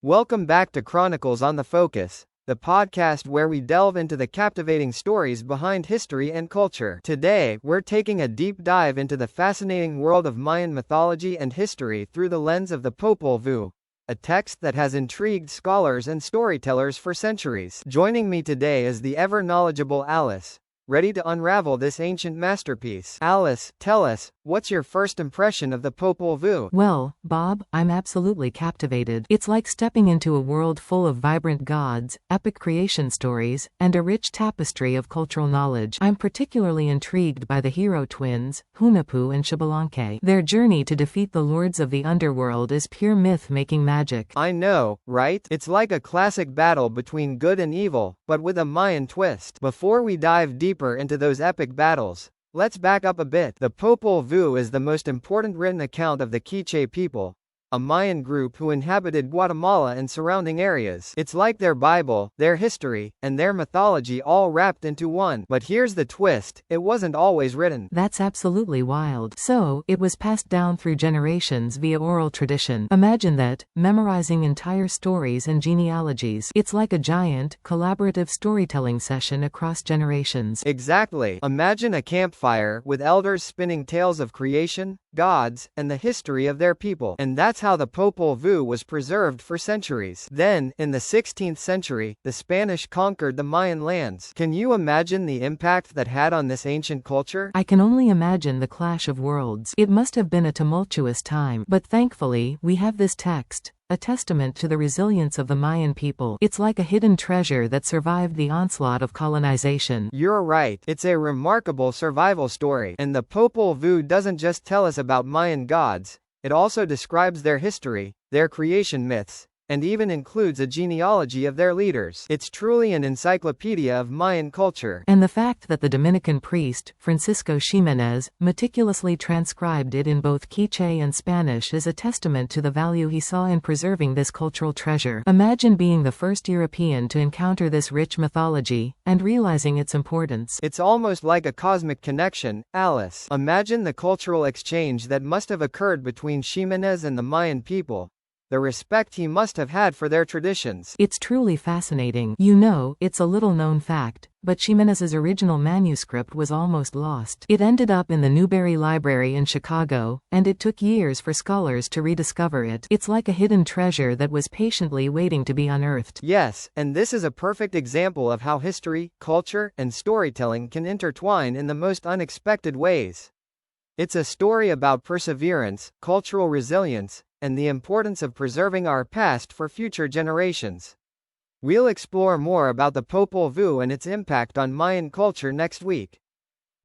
Welcome back to Chronicles on the Focus, the podcast where we delve into the captivating stories behind history and culture. Today, we're taking a deep dive into the fascinating world of Mayan mythology and history through the lens of the Popol Vuh, a text that has intrigued scholars and storytellers for centuries. Joining me today is the ever-knowledgeable Alice, ready to unravel this ancient masterpiece. Alice, tell us, what's your first impression of the Popol Vuh? Well, Bob, I'm absolutely captivated. It's like stepping into a world full of vibrant gods, epic creation stories, and a rich tapestry of cultural knowledge. I'm particularly intrigued by the hero twins, Hunahpú and Xbalanqué. Their journey to defeat the lords of the underworld is pure myth-making magic. I know, right? It's like a classic battle between good and evil, but with a Mayan twist. Before we dive deeper into those epic battles, let's back up a bit. The Popol Vuh is the most important written account of the K'iche'c people, a Mayan group who inhabited Guatemala and surrounding areas. It's like their Bible, their history, and their mythology all wrapped into one. But here's the twist, it wasn't always written. That's absolutely wild. So, it was passed down through generations via oral tradition. Imagine that, memorizing entire stories and genealogies. It's like a giant, collaborative storytelling session across generations. Exactly. Imagine a campfire with elders spinning tales of creation, gods, and the history of their people. And that's how the Popol Vuh was preserved for centuries. Then, in the 16th century, the Spanish conquered the Mayan lands. Can you imagine the impact that had on this ancient culture? I can only imagine the clash of worlds. It must have been a tumultuous time. But thankfully, we have this text, a testament to the resilience of the Mayan people. It's like a hidden treasure that survived the onslaught of colonization. You're right. It's a remarkable survival story. And the Popol Vuh doesn't just tell us about Mayan gods, it also describes their history, their creation myths, and even includes a genealogy of their leaders. It's truly an encyclopedia of Mayan culture. And the fact that the Dominican priest, Francisco Ximénez, meticulously transcribed it in both K'iche'c and Spanish is a testament to the value he saw in preserving this cultural treasure. Imagine being the first European to encounter this rich mythology, and realizing its importance. It's almost like a cosmic connection, Alice. Imagine the cultural exchange that must have occurred between Ximénez and the Mayan people. The respect he must have had for their traditions. It's truly fascinating. You know, it's a little-known fact, but Ximénez's original manuscript was almost lost. It ended up in the Newberry Library in Chicago, and it took years for scholars to rediscover it. It's like a hidden treasure that was patiently waiting to be unearthed. Yes, and this is a perfect example of how history, culture, and storytelling can intertwine in the most unexpected ways. It's a story about perseverance, cultural resilience, and the importance of preserving our past for future generations. We'll explore more about the Popol Vuh and its impact on Mayan culture next week.